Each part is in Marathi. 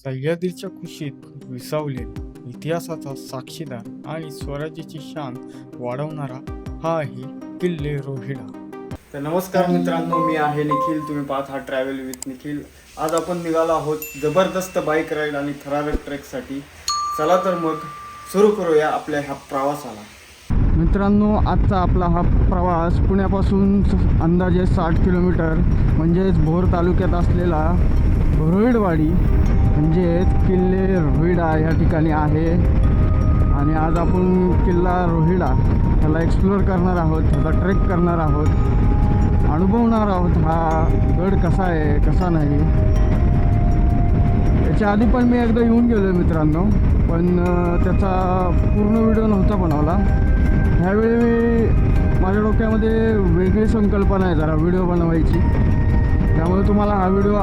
सह्याद्रीच्या कुशीत विसावले इतिहासाचा साक्षीदार आणि स्वराज्याची शान वाढवणारा हा आहे किल्ले रोहिडा. तर नमस्कार मित्रांनो, मी आहे निखिल. तुम्ही पाहत आहात ट्रॅव्हल विथ निखिल. आज आपण निघालो आहोत जबरदस्त बाईक राईड आणि थरारक ट्रेकसाठी. चला तर मग सुरू करूया आपल्या ह्या प्रवासाला. मित्रांनो, आजचा आपला हा प्रवास पुण्यापासून अंदाजे 60 किलोमीटर म्हणजेच भोर तालुक्यात असलेला रोहिडवाडी म्हणजेच किल्ले रोहिडा या ठिकाणी आहे. आणि आज आपण किल्ला रोहिडा ह्याला एक्सप्लोअर करणार आहोत, ह्याचा ट्रेक करणार आहोत, अनुभवणार आहोत हा गड कसा आहे कसा नाही. याच्या आधी पण मी एकदा येऊन गेलो आहे मित्रांनो, पण त्याचा पूर्ण व्हिडिओ नव्हता बनवला. ह्यावेळी माझ्या डोक्यामध्ये वेगळी संकल्पना आहे जरा व्हिडिओ बनवायची, त्यामुळे तुम्हाला हा व्हिडिओ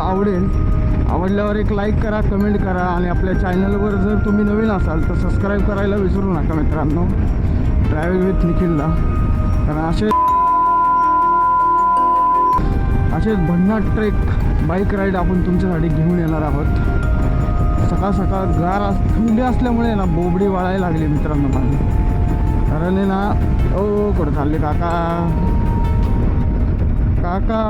आवडल्यावर एक लाईक करा, कमेंट करा आणि आपल्या चॅनलवर जर तुम्ही नवीन असाल तर सबस्क्राईब करायला विसरू नका मित्रांनो, ट्रॅव्हल विथ निखिलला. कारण असेच भन्नाट ट्रेक बाईक राईड आपण तुमच्यासाठी घेऊन येणार आहोत. सकाळ सकाळ गार थंडी असल्यामुळे ना बोबडी वाळायला लागली मित्रांनो माझी. कारण आहे ना, ओ कुठं चालले काका काका,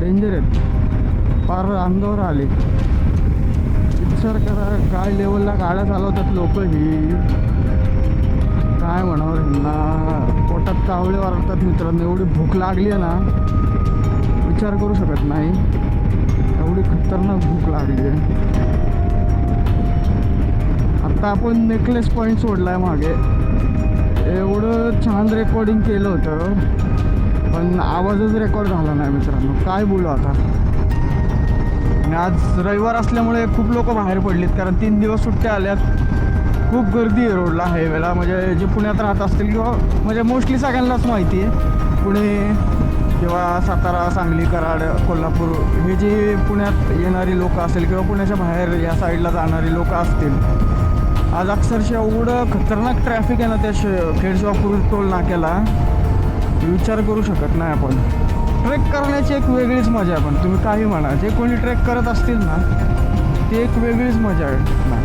डेंजर आहेत, फार अंगावर आले. विचार करा काय लेवलला गाड्या चालवतात लोक. ही काय म्हणावं यांना, पोटात कावळे वारतात मित्रांनो. एवढी भूक लागली आहे ना, विचार करू शकत नाही, एवढी खतरनाक भूक लागली आहे. आत्ता आपण नेकलेस पॉईंट सोडला आहे मागे. एवढं छान रेकॉर्डिंग केलं होतं पण आवाजच रेकॉर्ड झाला नाही मित्रांनो. काय बोलू आता. आणि आज रविवार असल्यामुळे खूप लोक बाहेर पडलीत, कारण 3 दिवस सुट्ट्या आल्यात. खूप गर्दी आहे रोडला, हायवेला. म्हणजे जे पुण्यात राहत असतील किंवा म्हणजे मोस्टली सगळ्यांनाच माहिती आहे, पुणे किंवा सातारा, सांगली, कराड, कोल्हापूर हे जे पुण्यात येणारी लोक असेल किंवा पुण्याच्या बाहेर या साईडला जाणारी लोक असतील, आज अक्षरशः एवढं खतरनाक ट्रॅफिक आहे ना त्या खेडशिवापूर टोल नाक्याला, विचार करू शकत नाही आपण. ट्रेक करण्याची एक वेगळीच मजा आहे. पण तुम्ही काही म्हणा, जे कोणी ट्रेक करत असतील ना, ती एक वेगळीच मजा आहे ना.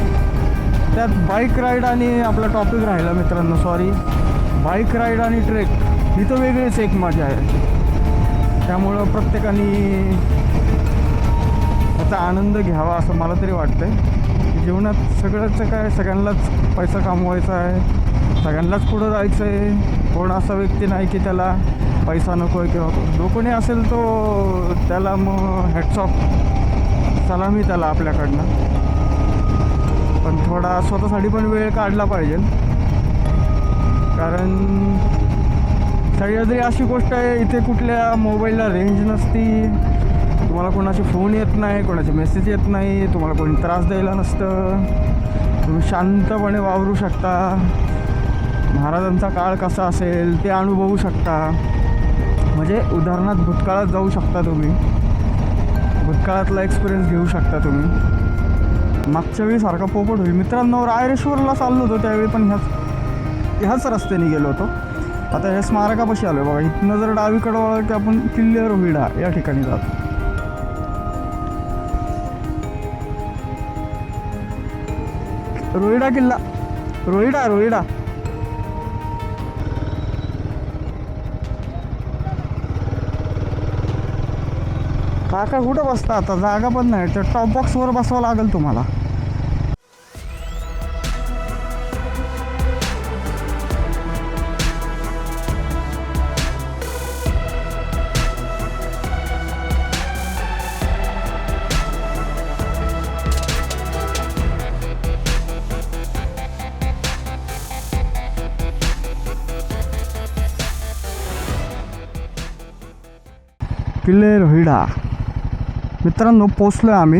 त्यात बाईक राईड आणि आपला टॉपिक राहिला मित्रांनो, सॉरी, बाईक राईड आणि ट्रेक ही तर वेगळीच एक मजा आहे. त्यामुळं प्रत्येकाने याचा आनंद घ्यावा असं मला तरी वाटतं. जीवनात सगळंच काय, सगळ्यांनाच पैसा कमवायचा आहे, सगळ्यांनाच पुढं जायचं आहे. कोण असा व्यक्ती नाही की त्याला पैसा नको आहे, किंवा जो कोणी असेल तो त्याला मग हॅट्स ऑफ, सलामी त्याला आपल्याकडनं. पण थोडा स्वतःसाठी पण वेळ काढला पाहिजे, कारण सह्याद्री अशी गोष्ट आहे, इथे कुठल्या मोबाईलला रेंज नसती, तुम्हाला कोणाचे फोन येत नाही, कोणाचे मेसेज येत नाही, तुम्हाला कोणी त्रास द्यायला नसतं, तुम्ही शांतपणे वावरू शकता. महाराजांचा काळ कसा असेल ते अनुभवू शकता. म्हणजे उदाहरणार्थ भूतकाळात जाऊ शकता तुम्ही, भूतकाळातला एक्सपिरियन्स घेऊ शकता तुम्ही. मागच्या वेळी सारखा पोपट होईल मित्रांनो. रायरेश्वरला चाललो होतो त्यावेळी पण ह्याच रस्त्याने गेलो होतो. आता ह्या स्मारकापाशी आलो बघा. इथनं जर डावीकडं वळलं की आपण किल्ले रोहिडा या ठिकाणी जातो. रोहिडा किल्ला, रोहिडा रोहिडा. काका कुठं बसता आता, जागा पण नाही. तर टॉप बॉक्सवर बसावं लागेल तुम्हाला. किल्ले रोहिडा मित्रांनो, पोचलो आहे आम्ही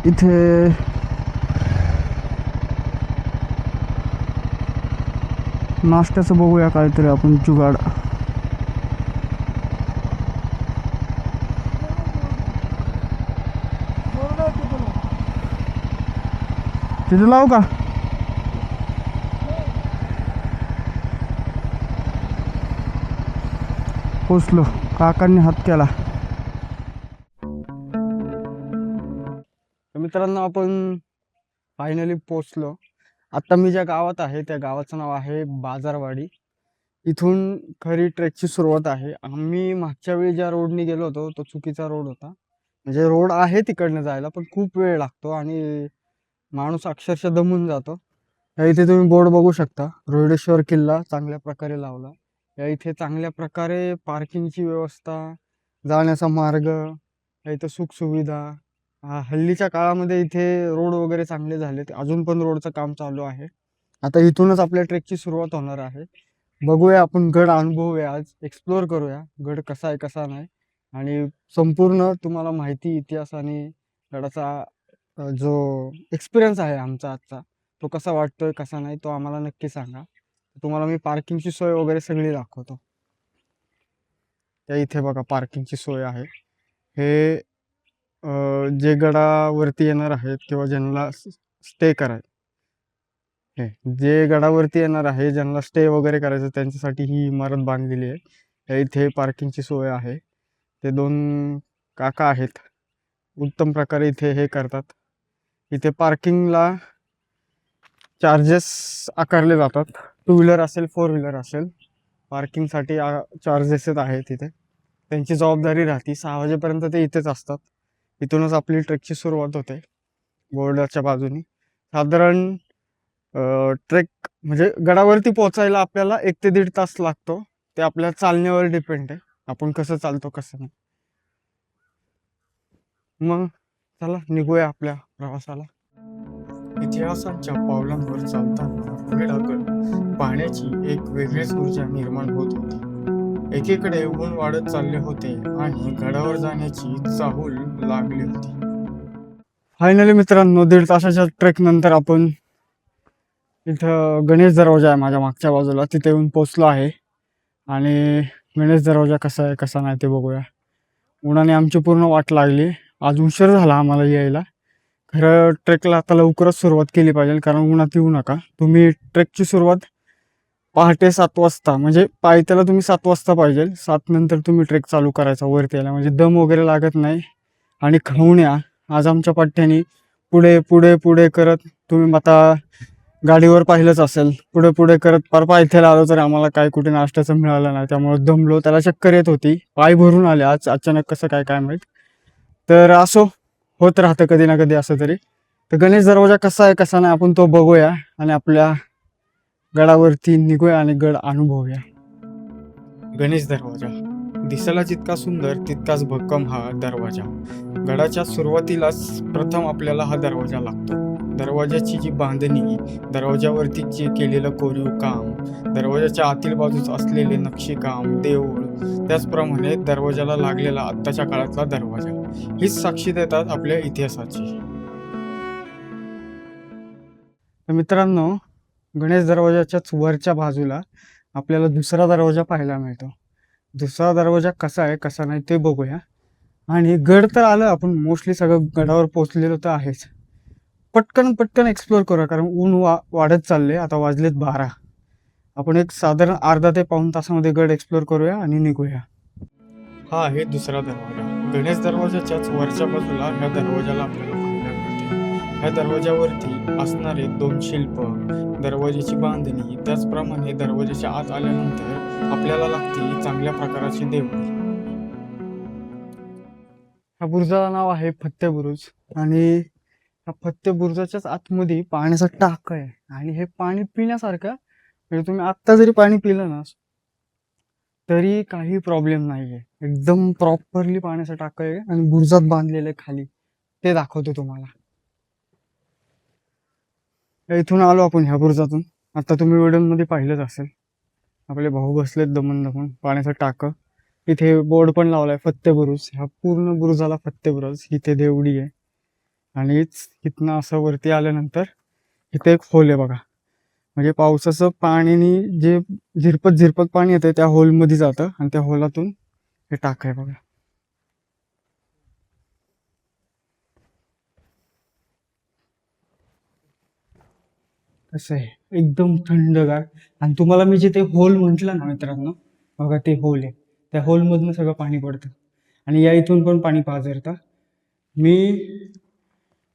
इथे. नाश्त्याचं बघूया काहीतरी आपण जुगाड. तिथे लावू का? पोचलो, काकांनी हात केला. मित्रांनो आपण फायनली पोचलो. आता मी ज्या गावात आहे त्या गावाचं नाव आहे बाजारवाडी. इथून खरी ट्रेकची सुरुवात आहे. आम्ही मागच्या वेळी ज्या रोडने गेलो होतो तो चुकीचा रोड होता. म्हणजे रोड आहे तिकडनं जायला पण खूप वेळ लागतो आणि माणूस अक्षरशः दमून जातो. या इथे तुम्ही बोर्ड बघू शकता, रोहिडेश्वर किल्ला चांगल्या प्रकारे लावला. या इथे चांगल्या प्रकारे पार्किंगची व्यवस्था, जाण्याचा मार्ग, या इथं सुखसुविधा. हल्लीच्या काळामध्ये इथे रोड वगैरे चांगले झालेत. अजून पण रोडचं काम चालू आहे. आता इथूनच आपल्या ट्रेकची सुरुवात होणार आहे. बघूया आपण गड अनुभवूया, आज एक्सप्लोअर करूया गड कसा आहे कसा नाही, आणि संपूर्ण तुम्हाला माहिती, इतिहास आणि गडाचा जो एक्सपिरियन्स आहे आमचा आजचा, तो कसा वाटतोय कसा नाही तो आम्हाला नक्की सांगा. तुम्हाला मी पार्किंगची सोय वगैरे सगळी दाखवतो. त्या इथे बघा पार्किंगची सोय आहे. हे जे गडावरती येणार आहेत किंवा ज्यांना स्टे करायचं, जे गडावरती येणार आहे ज्यांना स्टे वगैरे करायचं त्यांच्यासाठी ही इमारत बांधलेली आहे. या इथे पार्किंगची सोय आहे. ते दोन काका आहेत, उत्तम प्रकारे इथे हे करतात. इथे पार्किंगला चार्जेस आकारले जातात. टू व्हीलर असेल, फोर व्हीलर असेल, पार्किंगसाठी चार्जेस आहेत तिथे. त्यांची जबाबदारी राहते. 6 वाजेपर्यंत ते इथेच असतात. इथूनच आपली ट्रेकची सुरुवात होते बोर्डाच्या बाजूनी. साधारण ट्रेक म्हणजे गडावरती पोहोचायला आपल्याला 1 ते 1.5 तास लागतो. ते आपल्या चालण्यावर डिपेंड आहे, आपण कसं चालतो कसं नाही. मग चला निघूया आपल्या प्रवासाला. इतिहासाच्या पावलांवर चालताना गडाकडे पाहण्याची एक वेगळीच ऊर्जा निर्माण होत होती. एकीकडे ऊन वाढत चालले होते आणि गडावर जाण्याची चाहूल लागली होती. फायनली मित्रांनो 1.5 तासाच्या ट्रेक नंतर आपण इथं गणेश दरवाजा आहे माझ्या मागच्या बाजूला, तिथे येऊन पोचलो आहे. आणि गणेश दरवाजा कसा आहे कसा नाही ते बघूया. उन्हाने आमची पूर्ण वाट लागली. आज उशीर झाला आम्हाला यायला. खरं ट्रेकला आता लवकरच सुरुवात केली पाहिजे, कारण उन्हात येऊ नका तुम्ही. ट्रेकची सुरुवात पहाटे 7 वाजता, म्हणजे पायथ्याला तुम्ही 7 वाजता पाहिजे. 7 नंतर तुम्ही ट्रेक चालू करायचा वरती यायला, म्हणजे दम वगैरे लागत नाही. आणि खाऊन या. आज आमच्या पठ्ठ्यानी पुढे पुढे पुढे करत, तुम्ही आता गाडीवर पाहिलंच असेल, पुढे पुढे करत पार पायथ्याला आलो तर आम्हाला काय कुठे नाश्त्याचं मिळालं नाही. त्यामुळे दमलो, त्याला चक्कर येत होती, पाय भरून आले आज अचानक, कसं काय काय माहीत. तर असो, होत राहतं कधी ना कधी असं तरी. तर गणेश दरवाजा कसा आहे कसा नाही आपण तो बघूया आणि आपल्या गडावरती निघूया आणि गड अनुभवूया. गणेश दरवाजा दिसायला जितका सुंदर तितकाच भक्कम हा दरवाजा. गडाच्या सुरुवातीलाच प्रथम आपल्याला हा दरवाजा लागतो. दरवाजाची जी बांधणी, दरवाजावरती जे केलेलं कोरीव काम, दरवाजाच्या आतील बाजूस असलेले नक्षीकाम, देऊळ, त्याचप्रमाणे दरवाजाला लागलेला आत्ताच्या काळातला दरवाजा, हीच साक्षी देतात आपल्या इतिहासाची. तर मित्रांनो, गणेश दरवाजाच्याच वरच्या बाजूला आपल्याला दुसरा दरवाजा पाहायला मिळतो. दुसरा दरवाजा कसा आहे कसा नाही ते बघूया. आणि गड तर आलं आपण, मोस्टली सगळं गडावर पोचलेलं तर आहेच. पटकन पटकन एक्सप्लोअर करूया, कारण ऊन वाढत चालले. आता वाजलेत 12. आपण एक साधारण अर्धा ते पाऊण तासामध्ये गड एक्सप्लोअर करूया आणि निघूया. हा आहे दुसरा दरवाजा. गणेश दरवाजाच्याच वरच्या बाजूला ह्या दरवाजाला आपल्याला पाहायला मिळते. ह्या दरवाजावरती असणारे 2 शिल्प, दरवाजाची बांधणी, त्याचप्रमाणे दरवाजाच्या आत आल्यानंतर आपल्याला लागते चांगल्या प्रकारची देवळी. ह्या बुरुजाला नाव आहे फत्ते बुरुज. आणि ह्या फत्ते बुरुजाच्याच आतमध्ये पाण्याचा टाक आहे. आणि हे पाणी पिण्यासारखं, म्हणजे तुम्ही आत्ता जरी पाणी पिलं ना तरी काही प्रॉब्लेम नाही आहे. एकदम प्रॉपरली पाण्याचा टाक आहे आणि बुरुजात बांधलेलं आहे खाली, ते दाखवतो तुम्हाला. इथून आलो आपण ह्या बुरुजातून. आता तुम्ही व्हिडिओमध्ये पाहिलंच असेल, आपले भाऊ बसलेत दमून दमून. पाण्याचं टाकं, इथे बोर्ड पण लावलाय फत्ते बुरुज. ह्या पूर्ण बुरुजाला फत्ते बुरुज. इथे देवडी आहे. आणि इथनं असं वरती आल्यानंतर इथे एक होल आहे बघा, म्हणजे पावसाचं पाण्याने जे झिरपत झिरपत पाणी येतं त्या होलमध्ये जातं आणि त्या होलातून हे टाक आहे बघा. कसं आहे, एकदम थंडगार. आणि तुम्हाला मी जे ते होल म्हटलं ना मित्रांनो, बघा ते होल आहे. त्या होलमधनं सगळं पाणी पडतं आणि या इथून पण पाणी पाझरतं. मी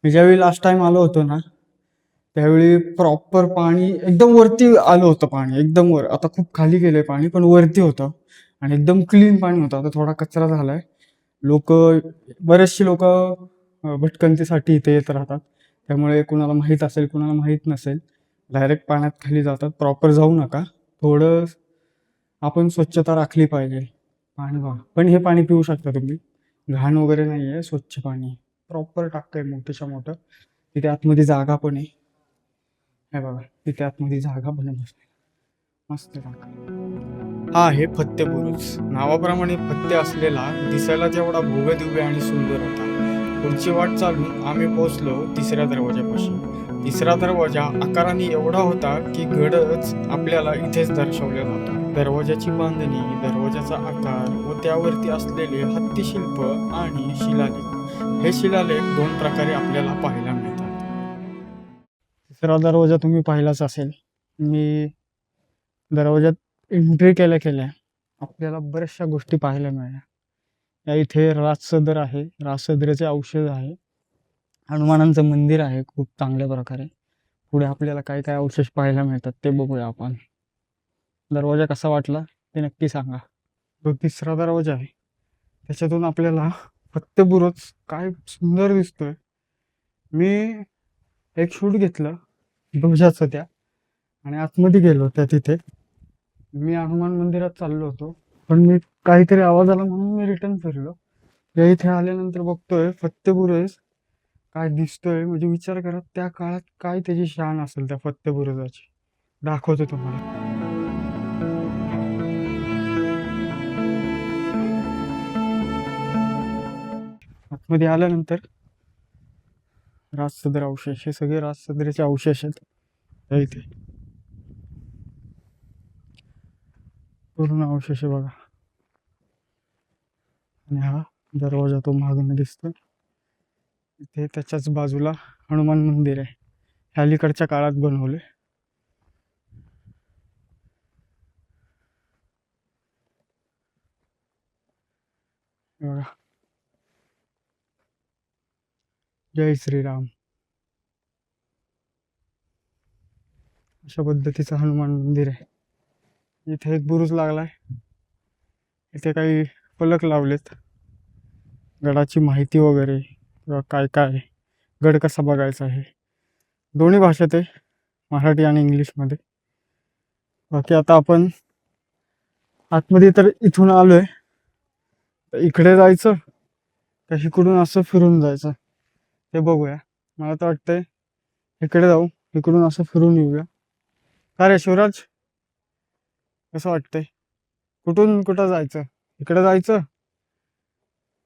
मी ज्यावेळी लास्ट टाइम आलो होतो ना, त्यावेळी प्रॉपर पाणी एकदम वरती आलं होतं. पाणी एकदम वर, आता खूप खाली गेलंय पाणी, पण वरती होतं आणि एकदम क्लीन पाणी होतं. आता थोडा कचरा झालाय. लोक बरेचसे लोक भटकंतीसाठी इथे येत राहतात. त्यामुळे कुणाला माहीत असेल, कुणाला माहीत नसेल, डायरेक्ट पाण्यात खाली जातात. प्रॉपर जाऊ नका. थोडं आपण स्वच्छता राखली पाहिजे. पाणी बघा, पण हे पाणी पिऊ शकता तुम्ही. घाण वगैरे नाही आहे, स्वच्छ पाणी आहे. प्रॉपर टाकतंय मोठ्याच्या मोठं. तिथे आतमध्ये जागा पण आहे. हे बघा, तिथे आतमध्ये जागा पण आहे. मस्त टाका. हा आहे फत्ते बुरुज. नावाप्रमाणे फत्ते असलेला, दिसायला जेवढा भव्यदिव्य आणि सुंदर होता. पुढची वाट चालून आम्ही पोहोचलो तिसऱ्या दरवाजापाशी. तिसरा दरवाजा आकाराने एवढा होता की गडच आपल्याला इथेच दर्शवला जातो. दरवाजाची बांधणी, दरवाजाचा आकार व त्यावरती असलेले हत्तीशिल्प आणि शिलालेख, हे शिलालेख दोन प्रकारे आपल्याला पाहायला मिळतात. तिसरा दरवाजा तुम्ही पाहिलाच असेल. मी दरवाजात एंट्री केल्या केल्या आपल्याला बऱ्याचशा गोष्टी पाहायला मिळाल्या. या इथे राजसदर आहे, राजसदरेचे औषध आहे, हनुमानांचं मंदिर आहे खूप चांगल्या प्रकारे. पुढे आपल्याला काय काय अवशेष पाहायला मिळतात ते बघूया आपण. दरवाजा कसा वाटला ते नक्की सांगा. जो तिसरा दरवाजा आहे त्याच्यातून आपल्याला फत्तेबुरुज काय सुंदर दिसतोय. मी एक शूट घेतलं ध्वजाचं त्या, आणि आतमध्ये गेलो त्या तिथे. मी हनुमान मंदिरात चाललो होतो, पण मी काहीतरी आवाज आला म्हणून मी रिटर्न फिरलो. या इथे आल्यानंतर बघतोय फत्तेबुरुज काय दिसतोय. म्हणजे विचार करा त्या काळात काय त्याची शान असेल त्या फत्तेबुरुजाची. दाखवतो तुम्हाला. आतमध्ये आल्यानंतर राजसदर अवशेष, हे सगळे राजसदरेचे अवशेष आहेत. या इथे पूर्ण अवशेष बघा. आणि हा दरवाजा तो मागून दिसतो. इथे त्याच्याच बाजूला हनुमान मंदिर आहे. अलीकडच्या काळात बनवले. बघा, जय श्रीराम, अशा पद्धतीचं हनुमान मंदिर आहे. इथे एक बुरुज लागलाय. इथे काही फलक लावलेत, गडाची माहिती वगैरे किंवा काय काय, गड कसा बघायचा आहे, दोन्ही भाषेत आहे, मराठी आणि इंग्लिशमध्ये. बाकी आता आपण आतमध्ये तर इथून आलोय, इकडे जायचं का इकडून असं फिरून जायचं ते बघूया. मला तर वाटतंय इकडे जाऊ, इकडून असं फिरून येऊया. का रे शिवराज, कसं वाटतंय? कुठून कुठं जायचं? इकडे जायचं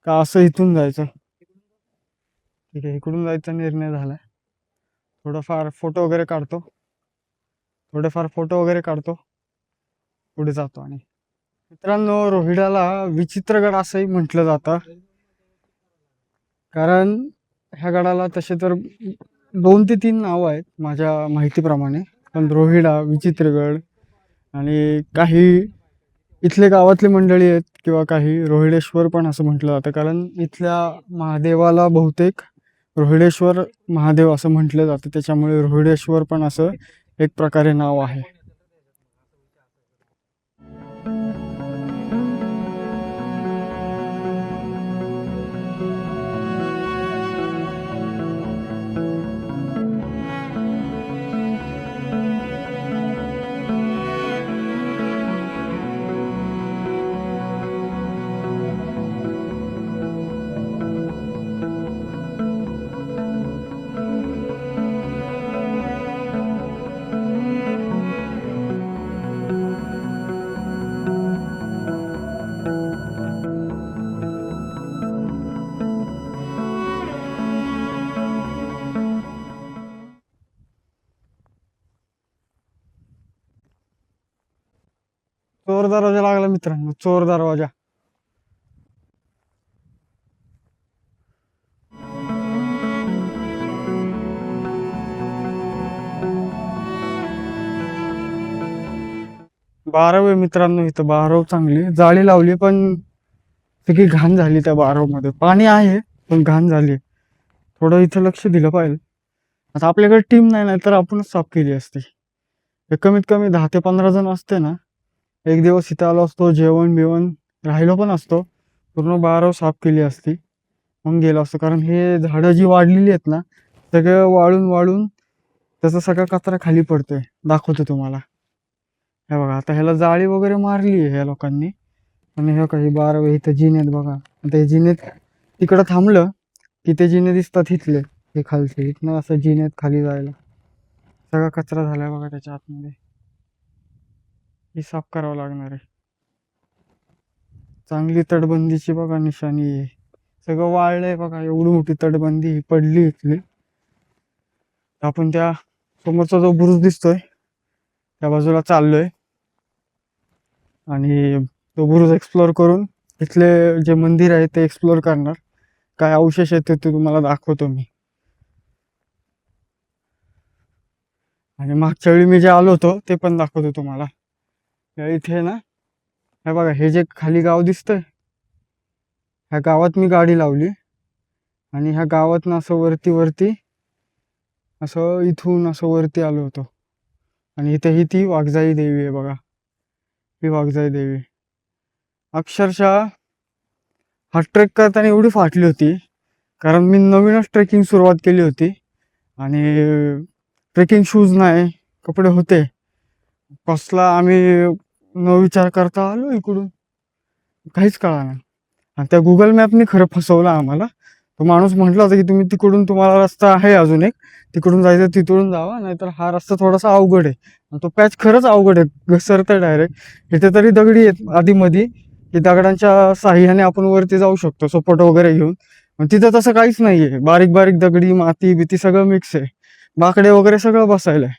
का असं इथून जायचं? ठीक आहे, इकडून जायचा निर्णय झालाय. थोडंफार फोटो वगैरे काढतो, पुढे जातो. आणि मित्रांनो, रोहिडाला विचित्रगड असंही म्हटलं जातं, कारण ह्या गडाला तसे तर 2 ते 3 नावं आहेत माझ्या माहितीप्रमाणे. पण रोहिडा, विचित्रगड आणि काही इथले गावातली मंडळी आहेत किंवा काही रोहिडेश्वर पण असं म्हटलं जातं, कारण इथल्या महादेवाला बहुतेक रोहिडेश्वर महादेव असं म्हटलं जातं. त्याच्यामुळे रोहिडेश्वर पण असं एक प्रकारे नाव आहे. चोर दरवाजा लागला मित्रांनो, चोर दरवाजा. बारव आहे मित्रांनो. इथं बारव चांगली जाळी लावली, पण सगळी घाण झाली त्या बारव मध्ये. पाणी आहे पण घाण झाली. थोडं इथं लक्ष दिलं पाहिजे. आता आपल्याकडे टीम नाही, नाही तर आपणच साफ केली असते. हे कमीत कमी 10 ते 15 जण असते ना, एक दिवस इथं आलो असतो, जेवण बिवण राहिलो पण असतो, पूर्ण बारव साफ केली असती, मग गेलो असतो. कारण हे झाडं जी वाढलेली आहेत ना, सगळं वाळून वाळून त्याचा सगळा कचरा खाली पडतोय. दाखवतो तुम्हाला. हे बघा, आता ह्याला जाळी वगैरे मारली आहे ह्या लोकांनी. आणि हे काही बारव इथं जिनेत बघा. आता हे जिनेत तिकडं थांबलं की ते जिने दिसतात इथले, हे खालचे. इथनं असं जिनेत खाली जायला सगळा कचरा झालाय बघा त्याच्या आतमध्ये. ही साफ करावं लागणार आहे. चांगली तटबंदीची बघा निशाणी आहे. सगळं वाळलंय बघा, एवढी मोठी तटबंदी पडली इथली. आपण त्या समोरचा जो बुरुज दिसतोय त्या बाजूला चाललोय आणि तो बुरुज एक्सप्लोअर करून इथले जे मंदिर आहे ते एक्सप्लोअर करणार. काय अवशेष आहेत ते तुम्हाला दाखवतो मी. आणि मागच्या वेळी मी जे आलो होतो ते पण दाखवतो तुम्हाला. इथे ना, हे बघा, हे जे खाली गाव दिसतंय, ह्या गावात मी गाडी लावली आणि ह्या गावातनं असं वरती वरती असं इथून असं वरती आलो होतो. आणि इथे ही ती वाघजाई देवी आहे बघा. ही वाघजाई देवी अक्षरशः हा ट्रेक करताना एवढी फाटली होती, कारण मी नवीनच ट्रेकिंग सुरुवात केली होती आणि ट्रेकिंग शूज नाही, कपडे होते कसला. आम्ही न विचार करता आलो इकडून, काहीच कळा नाही. आणि त्या गुगल मॅपने खरं फसवलं आम्हाला. तो माणूस म्हटला होता की तुम्ही तिकडून, तुम्हाला रस्ता आहे अजून एक, तिकडून जायचं तिकडून जावा, नाहीतर हा रस्ता थोडासा अवघड आहे. आणि तो पॅच खरंच अवघड आहे, घसरतं डायरेक्ट. इथे तरी दगडी आहेत आधी मधी, की दगडांच्या साह्याने आपण वरती जाऊ शकतो सपोर्ट वगैरे घेऊन. पण तिथं तसं काहीच नाहीये, बारीक बारीक दगडी माती बिती सगळं मिक्स आहे, बाकडे वगैरे सगळं बसायला आहे.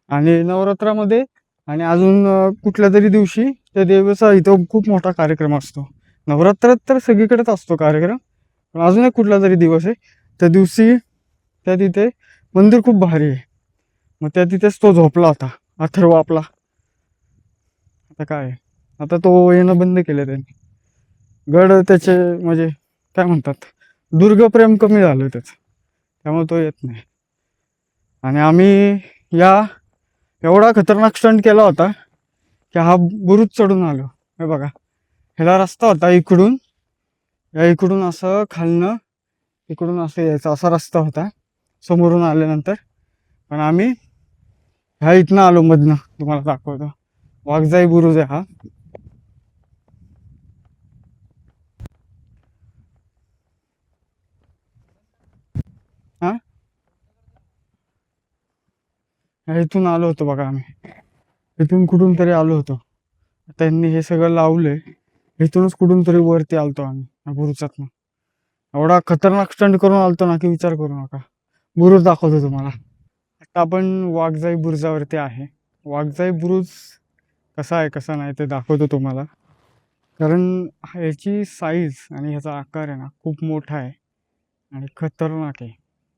आणि नवरात्रामध्ये आणि अजून कुठल्या तरी दिवशी त्या देवीचा इथं खूप मोठा कार्यक्रम असतो. नवरात्रात तर सगळीकडेच असतो कार्यक्रम, पण अजून एक कुठला तरी दिवस आहे त्या दिवशी त्या तिथे मंदिर खूप भारी आहे. मग त्या तिथेच तो झोपला होता अथर्व आपला. आता काय, आता तो येणं बंद केलं त्यांनी. गड त्याचे म्हणजे काय म्हणतात, दुर्गप्रेम कमी झालं त्याचं, त्यामुळे तो येत नाही. आणि आम्ही या एवढा खतरनाक स्टंट केला होता की हा बुरुज चढून आलो. हे बघा, ह्याला रस्ता होता इकडून, या इकडून असं खालनं इकडून असं यायचा, असा रस्ता होता समोरून आल्यानंतर. पण आम्ही ह्या इथनं आलो मधनं, तुम्हाला दाखवतो. वाघजाई बुरुज आहे हा. हा, ह्या इथून आलो होतो बघा आम्ही, इथून कुठून तरी आलो होतो. त्यांनी हे सगळं लावलंय, इथूनच कुठून तरी वरती आलतो आम्ही बुरुजातनं. एवढा खतरनाक स्टंट करून आलतो ना की विचार करू नका. बुरुज दाखवतो तुम्हाला. आता आपण वाघजाई बुरुजावरती आहे. वाघजाई बुरुज कसा आहे कसा नाही ते दाखवतो तुम्हाला. कारण ह्याची साईज आणि ह्याचा आकार आहे ना खूप मोठा आहे आणि खतरनाक आहे,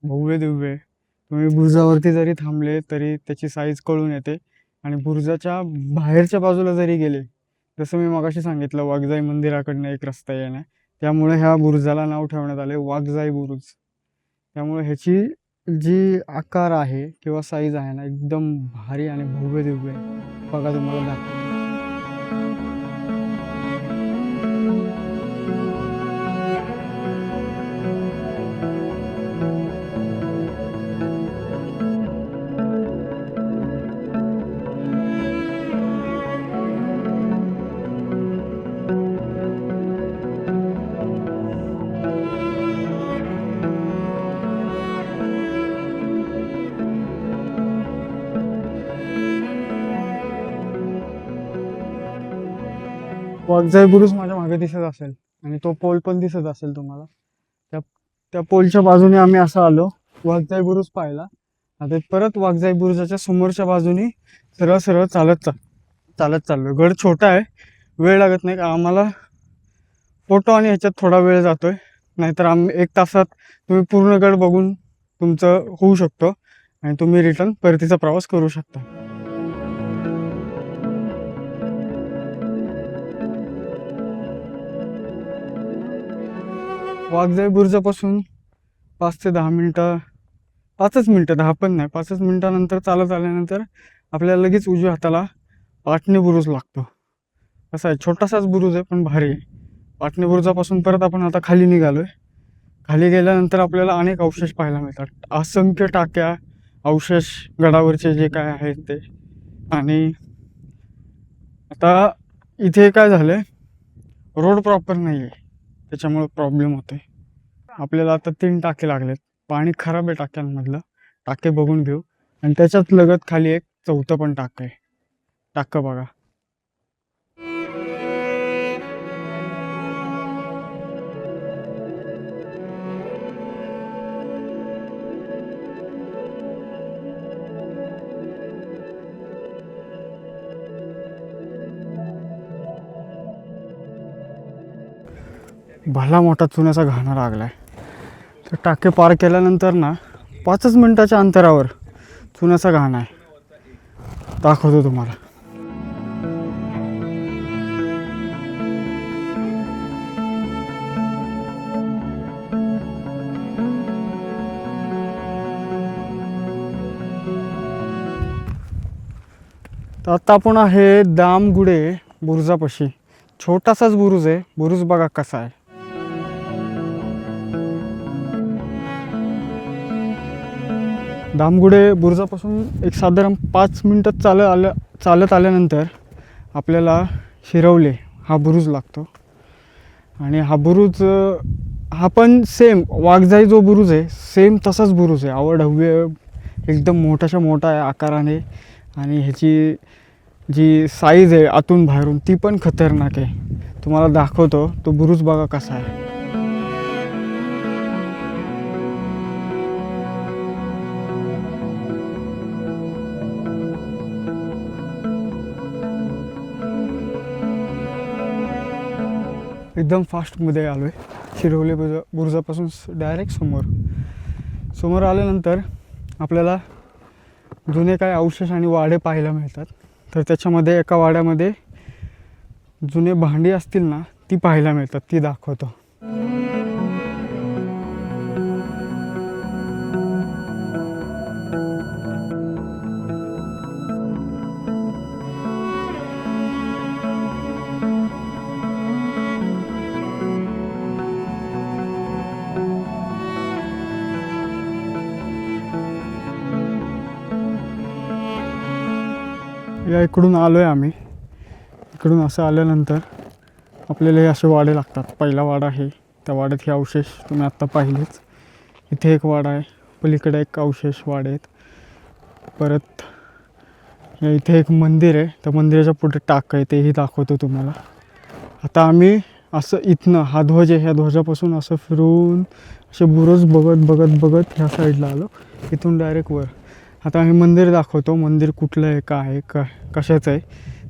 भव्य दिव्य आहे. तुम्ही बुरुजावरती जरी थांबले तरी त्याची साईज कळून येते. आणि बुरुजाच्या बाहेरच्या बाजूला जरी गेले, जसं मी मगाशी सांगितलं वाघजाई मंदिराकडनं एक रस्ता येणार, त्यामुळे ह्या बुरुजाला नाव ठेवण्यात आले वाघजाई बुरुज. त्यामुळे ह्याची जी आकार आहे किंवा साईज आहे ना एकदम भारी आणि भव्य दिव्य आहे. बघा तुम्हाला दाखवतो. वाघजाई बुरुज माझ्या मागे दिसत असेल आणि तो पोल पण दिसत असेल तुम्हाला. त्या त्या पोलच्या बाजूने आम्ही असं आलो, वाघजाई बुरुज पाहिला. आता परत वाघजाई बुरुजाच्या समोरच्या बाजूनी सरळ सरळ चालत चाललो. गड छोटा आहे, वेळ लागत नाही आम्हाला. फोटो आणि ह्याच्यात थोडा वेळ जातोय, नाहीतर आम्ही 1 तासात तुम्ही पूर्ण गड बघून तुमचं होऊ शकतो आणि तुम्ही रिटर्न परतीचा प्रवास करू शकता. वाघजाई बुरुजापासून 5 ते 10 मिनटं, 5च मिनटं, 10 पण नाही, 5च मिनटानंतर चालत आल्यानंतर आपल्याला लगेच उजव्या हाताला पाटणी बुरुज लागतो. असा आहे, छोटासाच बुरुज आहे पण भारी आहे. पाटणी बुरुजापासून परत आपण आता खाली निघालोय. खाली गेल्यानंतर आपल्याला अनेक अवशेष पाहायला मिळतात. असंख्य टाक्या, अवशेष गडावरचे जे काय आहेत ते. आणि आता इथे काय झालंय, रोड प्रॉपर नाही आहे, त्याच्यामुळे प्रॉब्लेम होते. आपल्याला आता 3 टाके लागलेत. पाणी खराब आहे टाक्यांमधलं, टाके बघून घेऊ. आणि त्याच्यात लगत खाली एक 4थं पण टाकं आहे. टाकं बघा. भला मोठा चुन्याचा घाणा लागलाय. तर टाके पार केल्यानंतर ना 5च मिनिटाच्या अंतरावर चुन्याचा घाणा आहे. दाखवतो तुम्हाला. तर आता आपण आहे दामगुडे बुरुजापाशी. छोटासाच बुरुज आहे. बुरुज बघा कसा आहे. दामगुडे बुरुजापासून एक साधारण 5 मिनटं चालत आल्यानंतर आपल्याला शिरवले हा बुरुज लागतो. आणि हा बुरुज हा पण सेम वाघजाई जो बुरुज आहे सेम तसाच बुरुज आहे. अवाढव्य एकदम मोठाच्या मोठा आहे आकाराने. आणि ह्याची जी साईज आहे आतून बाहेरून ती पण खतरनाक आहे. तुम्हाला दाखवतो तो बुरुज बघा कसा आहे. एकदम फास्टमध्ये आलो आहे. शिरवले बुरुजापासून डायरेक्ट समोर आल्यानंतर आपल्याला जुने काय अवशेष आणि वाडे पाहायला मिळतात. तर त्याच्यामध्ये एका वाड्यामध्ये जुने भांडी असतील ना ती पाहायला मिळतात, ती दाखवतो. या इकडून आलो आहे आम्ही. इकडून असं आल्यानंतर आपल्याला हे असे वाडे लागतात. पहिला वाडा आहे, त्या वाड्यात हे अवशेष तुम्ही आत्ता पाहिलेच. इथे एक वाडा आहे, पलीकडे एक अवशेष वाडे आहेत. परत इथे एक मंदिर आहे, त्या मंदिराच्या पुढे टाक आहे, तेही दाखवतो तुम्हाला. आता आम्ही असं इथनं हा ध्वज आहे, ह्या ध्वजापासून असं फिरून असे बुरुज बघत ह्या साईडला आलो. इथून डायरेक्ट वर. आता आम्ही मंदिर दाखवतो. मंदिर कुठलं आहे, काय आहे, कशाचं आहे,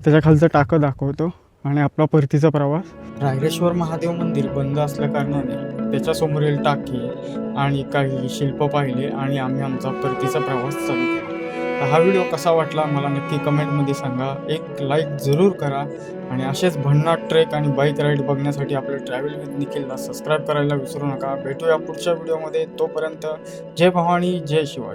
त्याच्या खालचं टाकं दाखवतो. आणि आपला परतीचा प्रवास. रायरेश्वर महादेव मंदिर बंद असल्या कारणाने त्याच्यासमोरील टाकी आणि काही शिल्प पाहिले आणि आम्ही आमचा परतीचा प्रवास चालू केला. तर हा व्हिडिओ कसा वाटला मला नक्की कमेंटमध्ये सांगा. एक लाईक जरूर करा. आणि असेच भन्नाट ट्रेक आणि बाईक राईड बघण्यासाठी आपल्या ट्रॅव्हल विथ निखिलला सबस्क्राईब करायला विसरू नका. भेटूया पुढच्या व्हिडिओमध्ये. तोपर्यंत जय भवानी, जय शिवाजी.